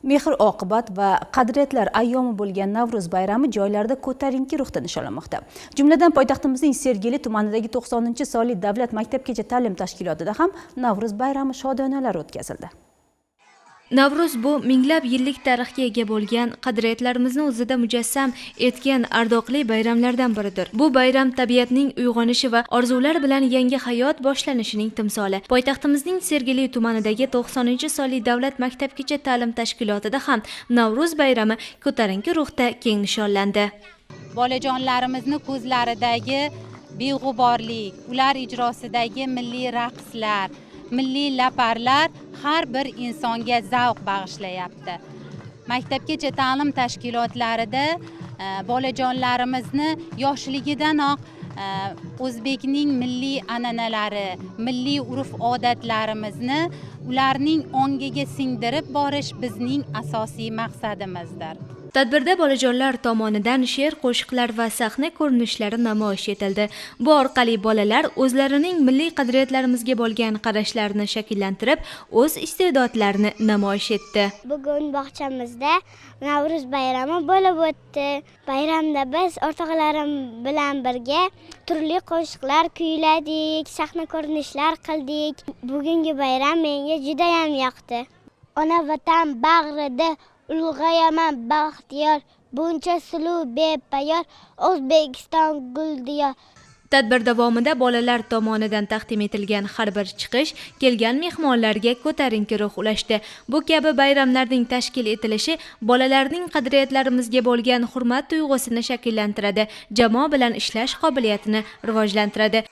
Mehr-oqibat va qadriyatlar ayyomi bo'lgan Navro'z bayrami joylarda ko'tarinki ruhda nishonlanmoqda. Jumladan poytaxtimizning Sergeli tumanidagi 90-sonli davlat maktabgacha ta'lim tashkilotida ham Navro'z bayrami shodonalari o'tkazildi. Navro'z bu minglab yillik tarixga ega bo'lgan, qadriyatlarimizni o'zida mujassam etgan ardoqli bayramlardan biridir. Bu bayram tabiatning uyg'onishi va orzular bilan yangi hayot boshlanishining timsoli. Poytaxtimizning Sergeli tumanidagi 90-sonli davlat maktabgacha ta'lim tashkilotida ham Navro'z bayrami ko'tarinki ruhda keng nishonlandi. Bolajonlarimizni ko'zlaridagi beg'uborlik, ular ijrosidagi milliy raqslar, milliy laparlar har bir insonga zavq bag'ishlayapti. Maktabgacha ta'lim tashkilotlarida bolajonlarimizni yoshligidanoq o'zbekning milliy an'analari, milliy urf-odatlarimizni ularning ongiga singdirib borish bizning asosiy maqsadimizdir. Tadbirda bolajonlar tomonidan she'r, qo'shiqlar va sahna ko'rinishlari namoyish etildi. Bu orqali bolalar o'zlarining milliy qadriyatlarimizga bo'lgan qarashlarini shakllantirib, o'z iste'dodlarini namoyish etdi. Bugun bog'chamizda Navro'z bayrami bo'lib o'tdi. Bayramda biz o'rtoqlarim bilan birga turli qo'shiqlar kuyladik, sahna ko'rinishlar qildik. Bugungi bayram menga juda ham yoqdi. Ona vatan bag'rida ulg'ayaman baxtiyor, buncha suluv bepayor, O'zbekiston guldiyor. Tadbir davomida bolalar tomonidan taqdim etilgan har bir chiqish kelgan mehmonlarga ko'tarinki ruh ulashdi. Bu kabi bayramlarning tashkil etilishi bolalarning qadriyatlarimizga bo'lgan hurmat tuyg'usini shakllantiradi, jamoa bilan ishlash qobiliyatini rivojlantiradi.